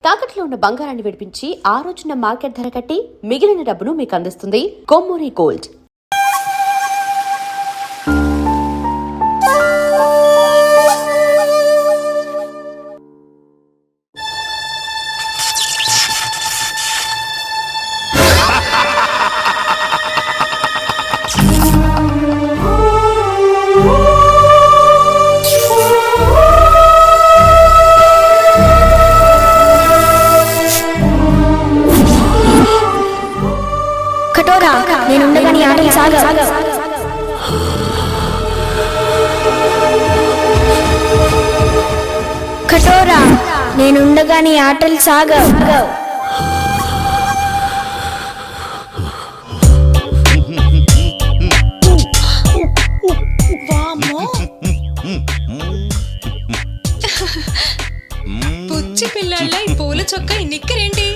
తాకట్లో ఉన్న బంగారాన్ని విడిపించి ఆ రోజున మార్కెట్ ధర కట్టి మిగిలిన డబ్బును మీకు అందిస్తుంది కొమ్మూరి గోల్డ్. నేనుండగా నీ ఆటలు సాగవు. కఠోరా, నేనుండగా నీ ఆటలు సాగవు. పుచ్చి పిల్లల ఈ పూల చొక్క ఈ నిక్కరేంటి?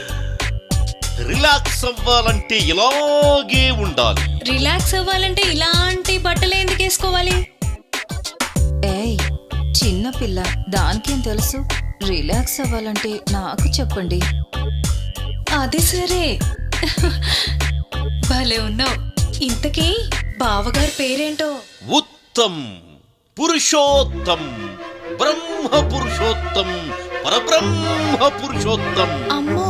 రిలాక్స్ అవ్వాలంటే ఇలాగే ఉండాలి. రిలాక్స్ అవ్వాలంటే ఇలాంటి బట్టలు ఎందుకు వేసుకోవాలి? ఏయ్ చిన్న పిల్ల, దానికేం తెలుసు? రిలాక్స్ అవ్వాలంటే నాకు చెప్పండి. అది సరే, భలే ఉన్నావు. ఇంతకీ బావగారి పేరేంటో? ఉత్తమ్, పురుషోత్తం, బ్రహ్మ పురుషోత్తం, పరబ్రహ్మ పురుషోత్తం. అమ్మో,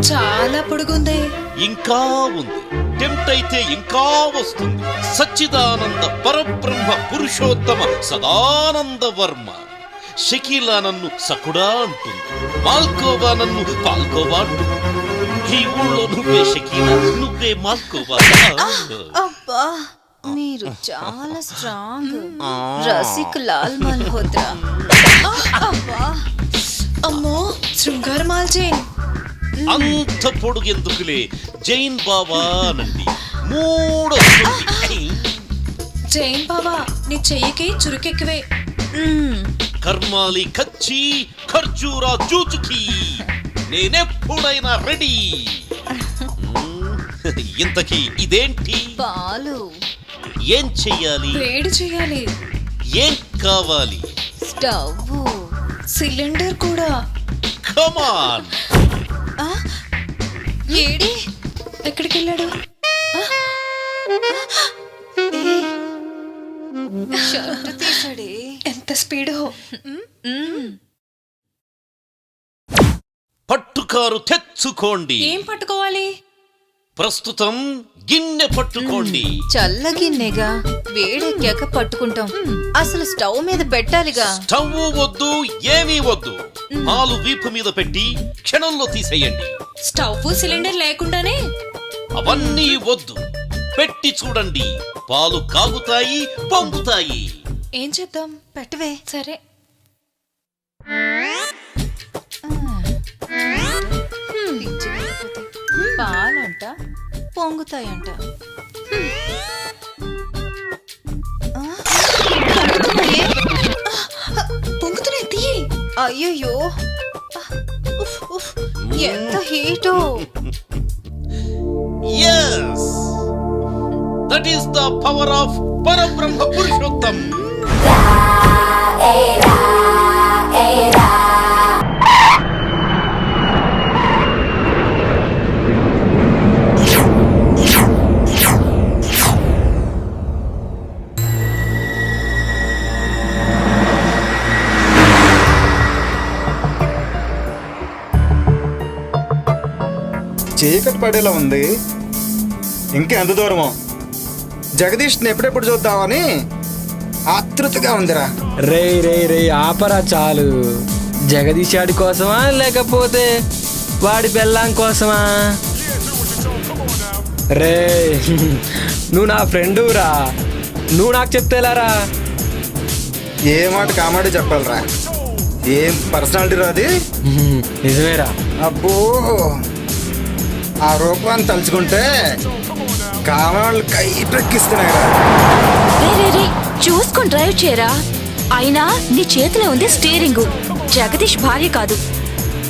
చాలా పొడుగుంది. ఇంకా ఉంది, టెంప్ట్ అయితే ఇంకా వస్తుంది. సచ్చిదానంద పరబ్రహ్మ పురుషోత్తమ సదానంద వర్మ. షకీలా నన్ను సకుడా అంటుంది, మాల్కోవా నన్ను పాల్కోవా అంటుంది. ఈ ఊళ్ళో నువ్వే షకీలా, నువ్వే మాల్కోవా. అబ్బా, మీరు చాలా స్ట్రాంగ్. రసిక్ లాల్ మల్హోత్రా. అబ్బా, అమ్మో, శృంగార మాల్చేన్. అంత పొడుగెందుకులే, జైన్ బాబా నండి. మూడో జైన్ బాబా, నీ చెయ్యికి చురుకెక్కువే. కర్మాలి కచ్చి ఖర్జూరా జూచుకి, నేనెప్పుడైనా రెడీ. ఇంతకీ ఇదేంటి? పాలు. ఏం చెయ్యాలి? వేడి చెయ్యాలి. ఏం కావాలి? స్టవ్, సిలిండర్ కూడా. కమాన్. ఏడి? ఎక్కడికి వెళ్ళాడు? షర్ట్ తీసాడే. ఎంత స్పీడో! పట్టుకారు తెచ్చుకోండి. ఏం పట్టుకోవాలి? ప్రస్తుతం గిన్నె పట్టుకోండి. చల్లగిన్నెగా, వేడెక్కాక పట్టుకుంటాం. అసలు స్టవ్ మీద పెట్టాలిగా. స్టవ్ వద్దు, ఏమీ వద్దు. పాలు వీపు మీద పెట్టి క్షణంలో తీసేయండి. స్టవ్ సిలిండర్ లేకుండానే? అవన్నీ వద్దు, పెట్టి చూడండి. పాలు కాగుతాయి, పొంగుతాయి. ఏం చేద్దాం? పెట్టవే. సరే. పాలంట, పొంగుతాయంట. పొంగుతున్నాయి, తీయి. అయ్యయ్యో, ఎంత హీటో. Yes, that is the power of Parabrahma Purushottam. చీకటి పడేలా ఉంది, ఇంకా ఎంత దూరమో? జగదీష్ని ఎప్పుడెప్పుడు చూద్దామని ఆతృతగా ఉందిరా. రే రే రే ఆపరా చాలు. జగదీష్ ఆడి కోసమా లేకపోతే వాడి బెల్లం కోసమా? రే నువ్వు నా ఫ్రెండు రా, నువ్వు నాకు చెప్తేలారా? ఏ మాట కామాడే చెప్పాలరా. ఏం పర్సనాలిటీ రా అది. నిజమేరా. అబ్బో, ఆ రూపాన్ని తలుచుకుంటే కామాళ్ళు కైపెక్కిస్తున్నాయిరా. చూసుకొని డ్రైవ్ చేయరా. అయినా నీ చేతిలో ఉంది స్టీరింగు, జగదీష్ భార్య కాదు.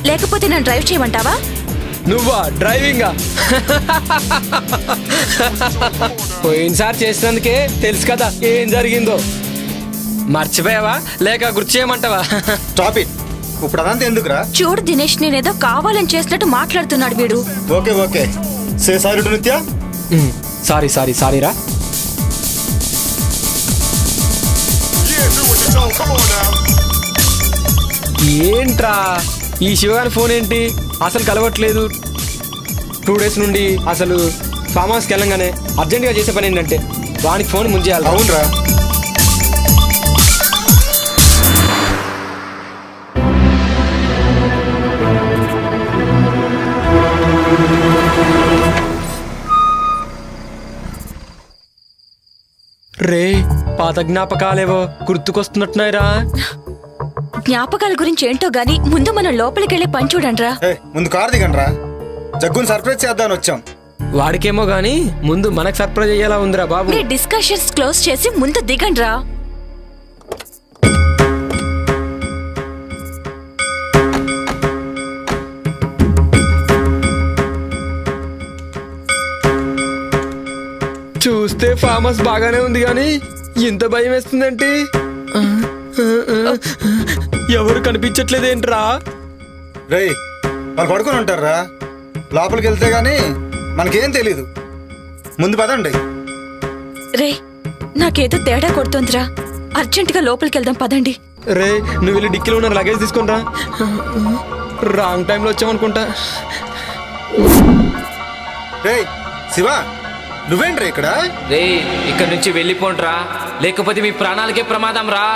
లేకపోతే నన్ను డ్రైవ్ చేయమంటావా? నువ్వా డ్రైవింగా? పోయినసారి చేసినందుకే తెలుసు కదా ఏం జరిగిందో. మర్చిపోయావా లేక గుర్తు చేయమంటావా? Stop it. ఇప్పుడు అదంతా ఎందుకురా? చూడు దినేష్, నేనేదో కావాలని చేసినట్టు మాట్లాడుతున్నాడు వీడు. Okay okay, say sorry to నిత్య. సారీరా. ఏంట్రా ఈ శివగారి ఫోన్ ఏంటి అసలు కలవట్లేదు? 2 days నుండి అసలు ఫామ్ హౌస్కి వెళ్ళంగానే అర్జెంటుగా చేసే పని ఏంటంటే వానికి ఫోన్ ముందు చేయాలి. అవునరా, రే పాత జ్ఞాపకాలేవో గుర్తుకొస్తున్నట్టున్నాయిరా. జ్ఞాపకాల గురించి ఏంటో గాని ముందు మనం లోపలికి వెళ్ళే పని చూడండిరా. ముందు కార్ దిగండ్రా, జగ్గుని సర్ప్రైజ్ చేద్దామని వచ్చాం. వాడికేమో గాని ముందు మనకు సర్ప్రైజ్ అయ్యేలా ఉందిరా బాబు. మీ డిస్కషన్స్ క్లోజ్ చేసి ముందు దిగండిరా. చూస్తే ఫామ్ హౌస్ బాగానే ఉంది కానీ ఇంత భయం వేస్తుందంటే ఎవరు కనిపించట్లేదేంట్రా? రేయ్, వాళ్ళు పడుకొని ఉంటారా? లోపలికి వెళ్తే గానీ మనకేం తెలీదు. ముందు పదండి. రే నాకేదో తేడా కొడుతోందిరా, అర్జెంటుగా లోపలికి వెళ్దాం పదండి. రే నువ్వు వెళ్ళి డిక్కీలో ఉన్న లగేజ్ తీసుకుంటా. రాంగ్ టైంలో వచ్చామనుకుంటా. రేయ్ శివ, నువ్వేంట్రా ఇక్కడ? రే ఇక్కడ నుంచి వెళ్ళిపోండ్రా, లేకపోతే మీ ప్రాణాలకే ప్రమాదం రా.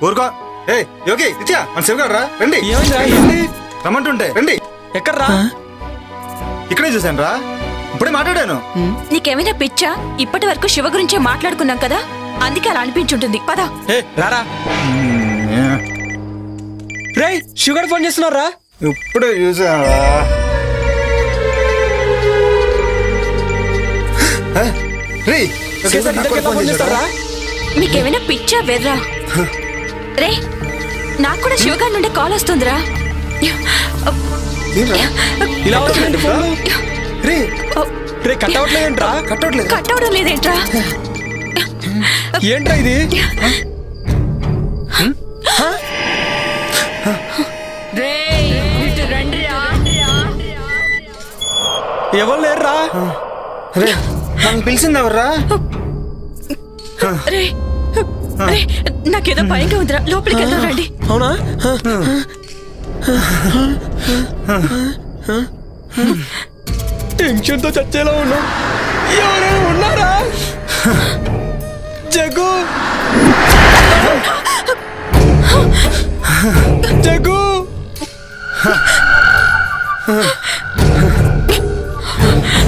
ఊరుకో. యోగి నిత్య, మన శివగాడు రా, రండి. రమ్మంటుంటే రండి. ఎక్కడ్రా? ఇక్కడే చూశాను రా, ఇప్పుడే మాట్లాడాను. నీకేమైనా పిచ్చా? ఇప్పటి వరకు శివ గురించే మాట్లాడుకున్నాం కదా, అందుకే అలా అనిపించుంటుంది. పద. రారా. రే షుగర్ ఫోన్ చేస్తున్నారా? ఇప్పుడే చూసాను. మీకేమైనా పిచ్చా వెర్రా? రే నాకు కూడా శివగారి నుండి కాల్ వస్తుందిరా. ఇలా వచ్చిందండి ఫోన్. రే కట్ అవట్లేదేంట్రా? కట్ అవడం లేదేంట్రా? ఏంట్రా ఇది? ఎవరు లేరురా? నన్ను పిలిచింది ఎవర్రా? రే రే నాకేదో భయంగా ఉందిరా, లోపలికి వెళ్దాం రండి. అవునా? టెన్షన్ తో చచ్చేలా ఉన్నా. ఎవరైనా ఉన్నారా? జగ్గు, జగ్గు.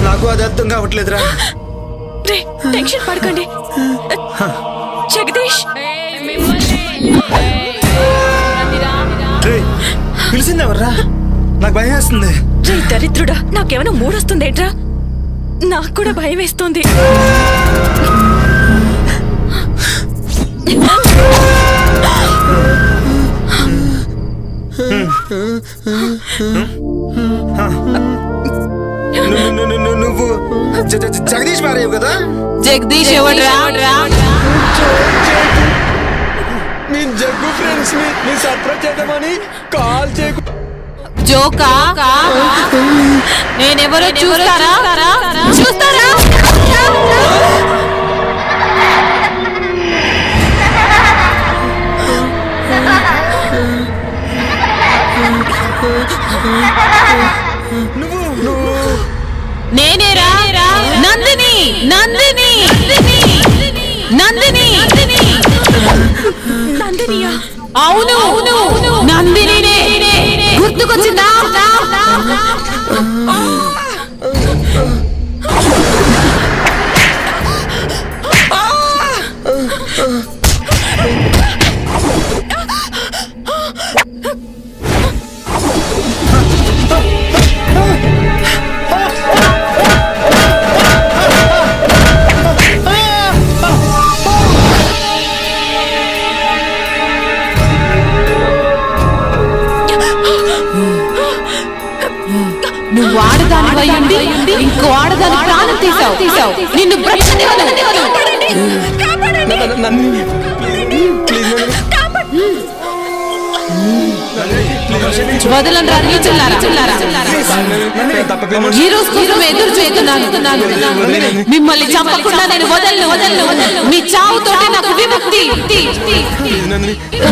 నాకు అది అర్థం కావట్లేదురా. రే టెన్షన్ పడకండి. జగదీష్ పిలిచింది ఎవర్రా? నాకు భయం వేస్తుంది. రే దరిద్రుడా, నాకేమైనా మూడొస్తుందేంట్రా? నాకు కూడా భయం వేస్తుంది. నువ్వు జగదీష్ భార్య కదా? జగదీష్ ఎవడ్రా? నేను జగ్గు ఫ్రెండ్స్ ని సర్ప్రైజ్ చేద్దామని కాల్ చేయకు. జోకా? నేనెవరో చూస్తారా? నేనేరా నందిని. నందినియా? అవును నందిని. గుర్తుకొచ్చిందా? నువ్వు ఆడదాని వయ్యండి ఇంకో ఆడదాని ప్రాణం తీసావు. నిన్ను ప్లీజ్ వదలండి రా, నీచులారా. ఈ రోజు కోసం ఎదురు చూస్తున్నాను. మిమ్మల్ని చంపకుండా నేను వదలను. మీ చావుతోటే నాకు విముక్తి.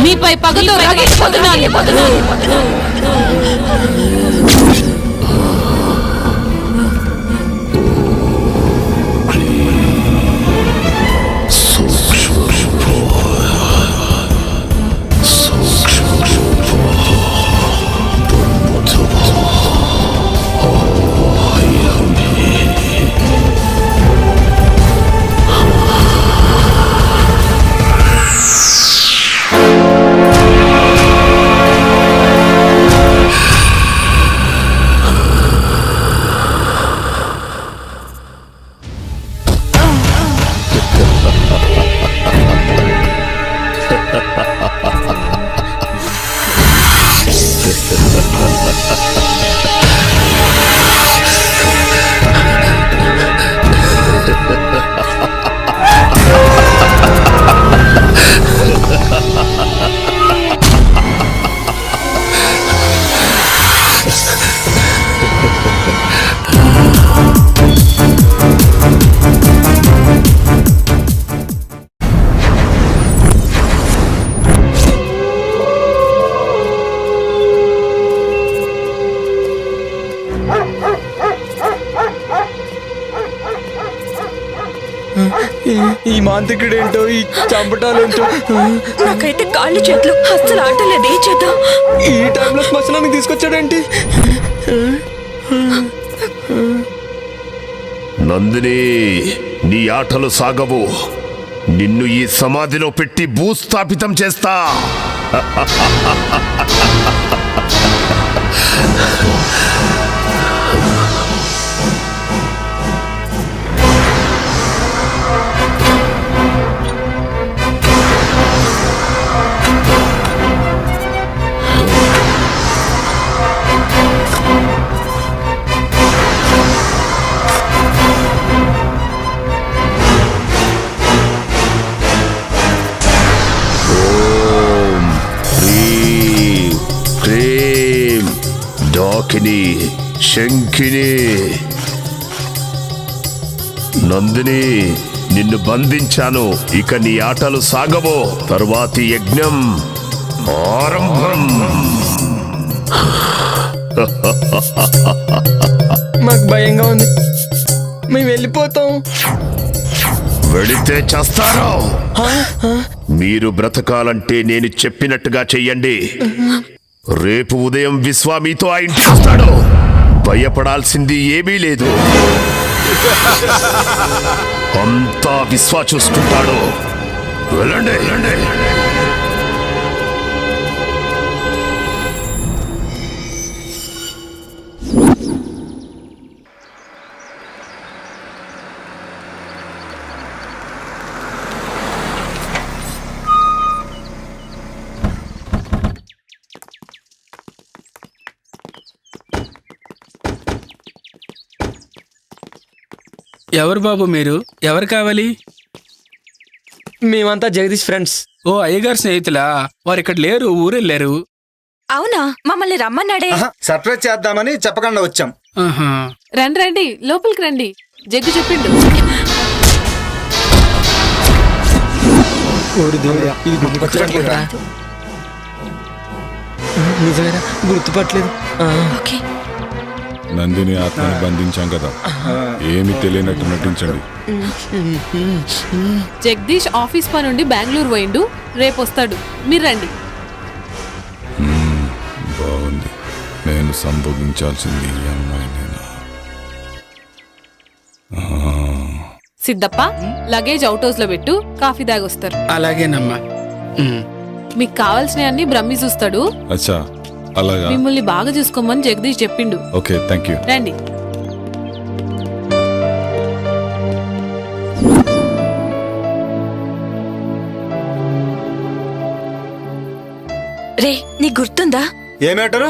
మీపై పగలు రగిలిపోతున్నాను. ఈ మాంత్రికుడేంటో, ఈ చంపటాలేంటో. నాకైతే కాళ్ళు చేతులు అస్సలు ఆటలేదు. ఏం చేద్దాం? ఈ టైంలో శ్మశానానికి తీసుకొచ్చాడేంటి? నందిని, నీ ఆటలు సాగవు. నిన్ను ఈ సమాధిలో పెట్టి భూస్థాపితం చేస్తా. డాకిని, శంఖిని, నందిని, నిన్ను బంధించాను. ఇక నీ ఆటలు సాగవో. తరువాతి యజ్ఞం ఆరంభం. మాకు భయంగా ఉంది, మేము వెళ్ళిపోతాం. వెళితే చేస్తారో. మీరు బ్రతకాలంటే నేను చెప్పినట్టుగా చెయ్యండి. రేపు ఉదయం విశ్వా మీతో ఆ ఇంటికి వస్తాడు. భయపడాల్సింది ఏమీ లేదు. అంతా విశ్వా చూసుకుంటాడు. వెళ్ళండి. ఎవరు బాబు మీరు? ఎవరు కావాలి? మేమంతా జగదీష్ ఫ్రెండ్స్. ఓ అయ్యగారు స్నేహితులా? వారు ఇక్కడ లేరు, ఊరెళ్ళారు. అవునా? మమ్మల్ని రమ్మన్నాడే. సర్ప్రైజ్ చేద్దామని చెప్పకుండా వచ్చాం. ఆహా. రండి లోపలికి రండి. జగ్గు చెప్పిండు. ఇది గుర్తుపట్టలేదురా? నిజమేరా, గుర్తుపట్టలేదు. ఓకే. నందిని ఆత్మని బంధించాం కదా, ఏమి తెలియనట్టు నటించండి. జగదీష్ ఆఫీస్ పని నుండి బెంగళూరు పోయిండు, రేపు వస్తాడు. మీరు రండి. బాగుంది. నేను సంభోగించాల్సింది ఈ అమ్మాయినేనా? సిద్ధప్ప, లగేజ్ అవుట్ హౌస్ లో పెట్టు, కాఫీ దాగొస్తారు. అలాగేనమ్మా. మీకు కావాల్సినవన్నీ బ్రహ్మి చూస్తాడు. అచ్చా, అలాగా. మిమ్మల్ని బాగా చూసుకోమని జగదీష్ చెప్పిండు. Okay, thank you. రండి. రే, నీకు గుర్తుందా? ఏ మ్యాటరు?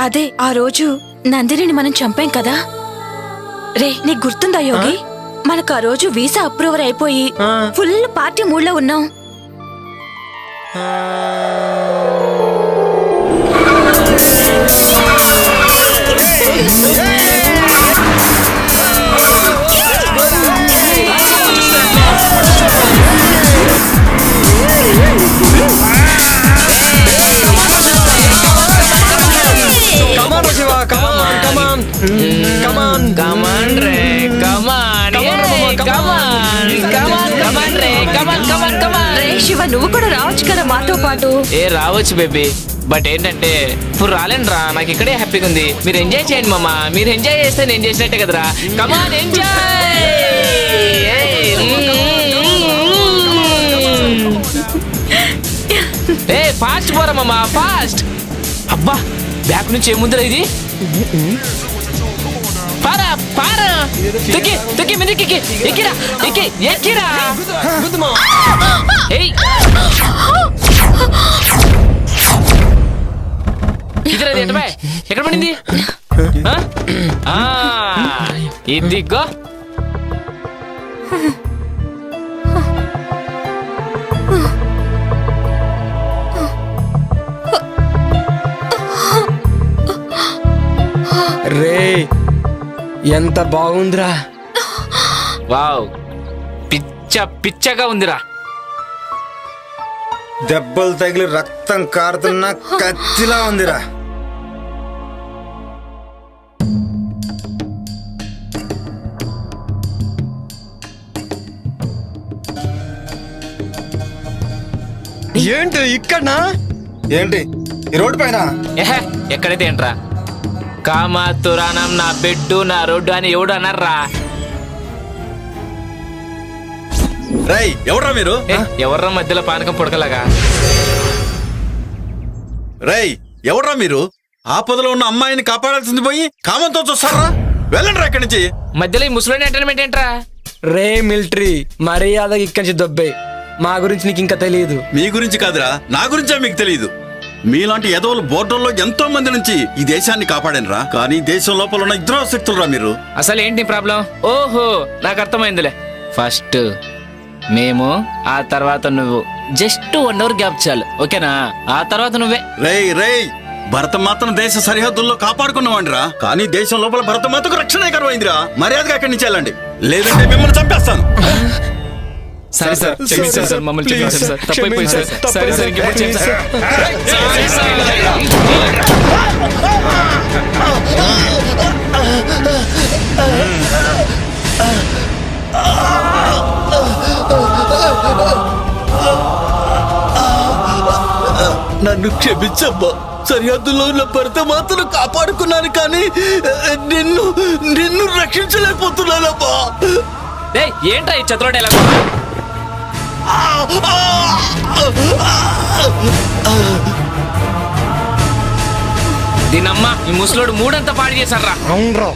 అదే ఆ రోజు నందినిని మనం చంపాం కదా. రే, నీకు గుర్తుందా యోగి? మనకు ఆ రోజు వీసా అప్రూవర్ అయిపోయి ఫుల్ పార్టీ మూడ్ లో ఉన్నాం. కమాన్ రే కమాన్ రే కమాన్ రే శివ నువ్వు కూడా రావచ్చు కదా మాతో పాటు. ఏ రావచ్చు బేబీ, బట్ ఏంటంటే ఇప్పుడు రాలేను రా, నాకు ఇక్కడే హ్యాపీగా ఉంది. మీరు ఎంజాయ్ చేయండి మామ, మీరు ఎంజాయ్ చేస్తే నేను చేసినట్టే కదరా. కమాన్ ఎంజాయ్. ఏ ఫాస్ట్ పోరా మామ ఫాస్ట్. అబ్బా బ్యాక్ నుంచి ఏముందిరా ఇది. పారా పారా తొక్కి తొక్కి మీదకి ఎక్కిరా ఎక్కిరా. ఏయ్ ఇద్దరు ఎటబాయ్ ఎక్కడ పడింది? ఇదిగో రే ఎంత బాగుందిరా. వావ్ పిచ్చగా ఉందిరా. దెబ్బలు తగిలి రక్తం కారుతున్న కత్తిలా ఉందిరా. ఏంటి ఇక్కడ? ఏంటి ఈ రోడ్డు పైన? ఏహే ఎక్కడైతే ఏంట్రా, కామాతురానం నా బెడ్డు నా రోడ్డు అని ఎవడు అన్నారా? రేయ్ ఎవడ్రా మీరు? ఎవర్రా మధ్యలో పానకం పుడకలాగా? రేయ్ ఎవడ్రా మీరు? ఆపదలో ఉన్న అమ్మాయిని కాపాడాల్సింది పోయి కామంతో చూస్తారా? వెళ్ళండి రా ఇక్కడి నుంచి. మధ్యలో ఈ ముసలోని ఎంటర్టైన్మెంట్ ఏంట్రా? రే మిలిటరీ మర్యాదగా ఇక్కడి నుంచి దొబ్బే. మా గురించి నీకు ఇంకా తెలియదు. మీ గురించి కాదురా, నా గురించే మీకు తెలియదు. మీలాంటి ఎదవలు బోర్డర్లో ఎంతో మంది నుంచి ఈ దేశాన్ని కాపాడనురా, కానీ దేశం లోపల ఉన్న ఇద్దరు శక్తులు రా మీరు. అసలు ఏంటి ప్రాబ్లం? ఓహో నాకు అర్థమైందిలే. ఫస్ట్ మేము, ఆ తర్వాత నువ్వు. జస్ట్ 1 అవర్ గ్యాప్ చాలు, ఓకేనా? ఆ తర్వాత నువ్వే. రేయ్ రేయ్ భరతమాతను దేశ సరిహద్దుల్లో కాపాడుకున్నవాడిరా, కానీ దేశం లోపల భరతమాతకు రక్షణ కరువైందిరా. మర్యాదగా అక్కడి నుంచి వెళ్ళండి, లేదంటే మిమ్మల్ని చంపేస్తాను. సరే సార్ క్షమించండి సార్, మమ్మల్ని క్షమించండి సార్, తప్పైపోయింది సార్. సరే సార్ ఇంకెప్పుడు చేయండి సార్. నన్ను క్షమించమ్మా, సరిహద్దులో ఉన్న భరతమాతను కాపాడుకున్నాను, కానీ నిన్ను రక్షించలేకపోతున్నానమ్మా. ఏంట్రా ఈ చతురోడు ఎలా? దీనమ్మా ఈ ముసలోడు మూడంతా పాడు చేశారా? అవునరా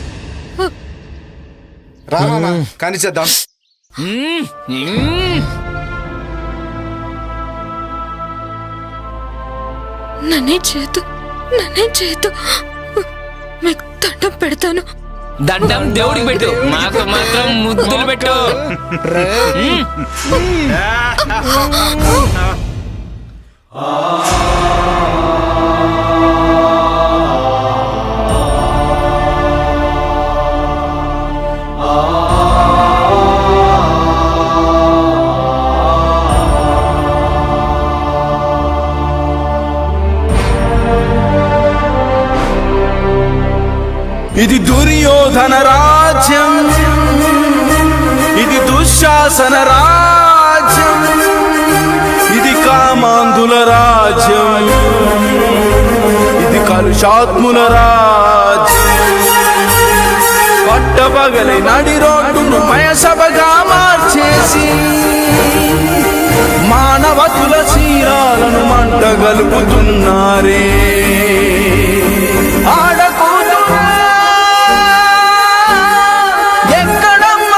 రామా కానీ చేద్దాం. నన్నే చేతు మీకు దండం పెడతాను. దండం దేవుడికి పెట్టు, మాకు మాత్రం ముద్దులు పెట్టు. ఇది దుర్యోధన రాజ్యం, ఇది దుశ్శాసన రాజ్యం, ఇది కామాంధుల రాజ్యం, ఇది కలుషాత్ముల రాజ్యం. పట్టపగలి నడి రోడ్డును మయసభగా మార్చేసి మానవతుల శీలాలను మంటగలుపుతున్నారే. ఎక్కడమ్మ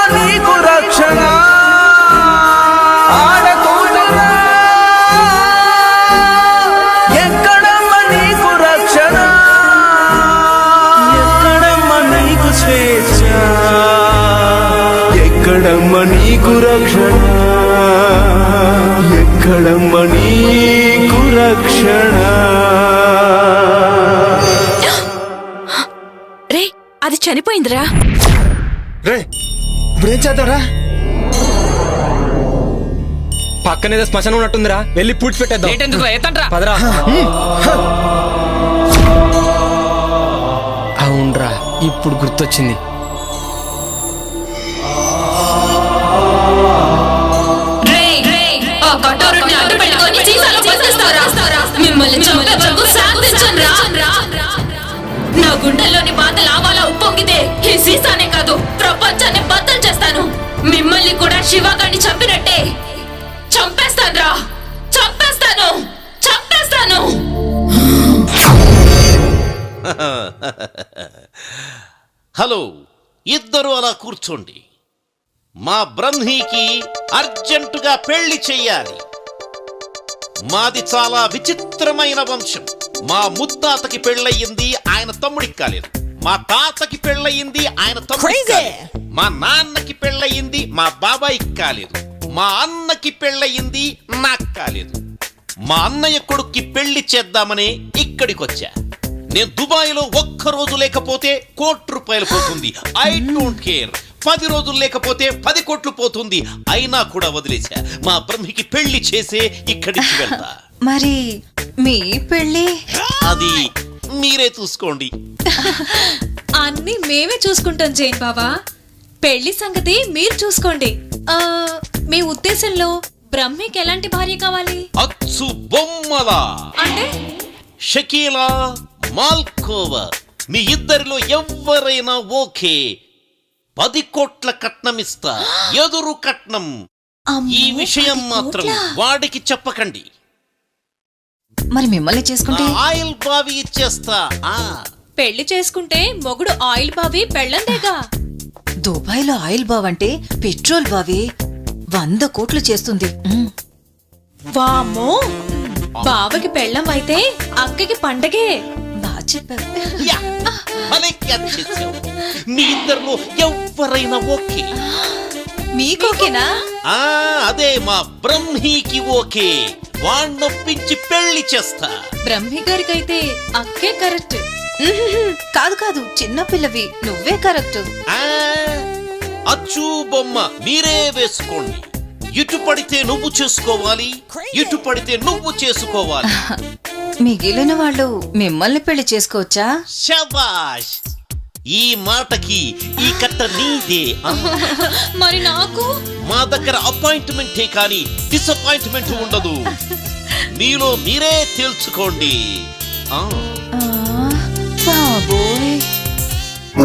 నీకు రక్షణ, ఎక్కడమ్మ నీకు రక్షణ. రే అది చనిపోయిందిరా. రే ఇప్పుడేం చేద్దాంరా? పక్కనేదో శ్మశానం ఉన్నట్టుందిరా, వెళ్ళి పూడ్చి పెట్టేద్దాం. పదరా. అవునరా ఇప్పుడు గుర్తొచ్చింది, మిమ్మల్ని చంపే వరకు శాంతించను రా. నా గుండెల్లోని బాధ లావాలా ఉప్పొంగితే ఈ సీసానే కాదు ప్రపంచాన్ని బద్దలు చేస్తాను. మిమ్మల్ని కూడా శివగాడిని చంపినట్టే చంపేస్తాను రా. చంపేస్తాను. హలో, ఇద్దరు అలా కూర్చోండి. మా బ్రహ్మీకి అర్జెంటుగా పెళ్లి చెయ్యాలి. మాది చాలా విచిత్రమైన వంశం. మా ముత్తాతకి పెళ్ళయింది, ఆయన తమ్ముడికి కాలేదు. మా తాతకి పెళ్ళయింది, ఆయన తమ్ముడికి కాలేదు. మా నాన్నకి పెళ్ళయింది, మా బాబాయికి కాలేదు. మా అన్నకి పెళ్ళయింది, నాకు కాలేదు. మా అన్నయ్య కొడుక్కి పెళ్లి చేద్దామని ఇక్కడికొచ్చా. నేను దుబాయ్లో ఒక్కరోజు లేకపోతే ₹1,00,00,000 పోతుంది. I don't care. 10 రోజులు లేకపోతే 10 కోట్లు పోతుంది. అయినా కూడా వదిలేశా. మా బ్రహ్మికి పెళ్లి చేసే ఇక్కడికి వెళ్తా. మరి మీ పెళ్లి అది మీరే చూసుకోండి. అన్ని మేమే చూసుకుంటాం జైన్ బాబా. పెళ్లి సంగతి మీరు చూసుకోండి. మీ ఉద్దేశంలో బ్రహ్మికి ఎలాంటి భార్య కావాలి? అచ్చు బొమ్మలా అంటే షకీలా, మాల్కోవా, మీ ఇద్దరిలో ఎవరైనా ఓకే. 10 కోట్ల కట్నం ఇస్తా, ఎదురు కట్నం. ఈ విషయం మాత్రం వాడికి చెప్పకండి. మరి మిమ్మల్ని చేసుకుంటే ఆయిల్ బావి ఇచ్చేస్తా. పెళ్లి చేసుకుంటే మొగుడు ఆయిల్ బావి పెళ్ళందేగా. దుబాయ్లో ఆయిల్ బావ్ అంటే పెట్రోల్ బావి 100 కోట్లు చేస్తుంది. వామ్మో, బావకి పెళ్ళం అయితే అక్కకి పండగే. బాగా చెప్పారు. యా, భలే క్యాచ్ చేసావు. మీ ఇద్దరిలో ఎవరైనా ఓకే. మీకోకేనా? అదే మా బ్రహ్మీకి ఓకే. వాణ్ణొప్పించి పెళ్లి చేస్తా. బ్రహ్మి గారికైతే అక్కే కరెక్ట్. కాదు కాదు, చిన్నపిల్లవి, నువ్వే కరెక్ట్. అచ్చు బొమ్మ మీరే వేసుకోండి. ఇటు పడితే నువ్వు చేసుకోవాలి, ఇటు పడితే నువ్వు చేసుకోవాలి. మిగిలిన వాళ్ళు మిమ్మల్ని పెళ్లి చేసుకోవచ్చా? శబాష్, ఈ మాటకి ఈ కట్ట నీదే. మరి నాకు మా దగ్గర అపాయింట్మెంటే కానీ డిసప్పాయింట్మెంట్ ఉండదు. మీలో మీరే తేల్చుకోండి. బాబోయ్.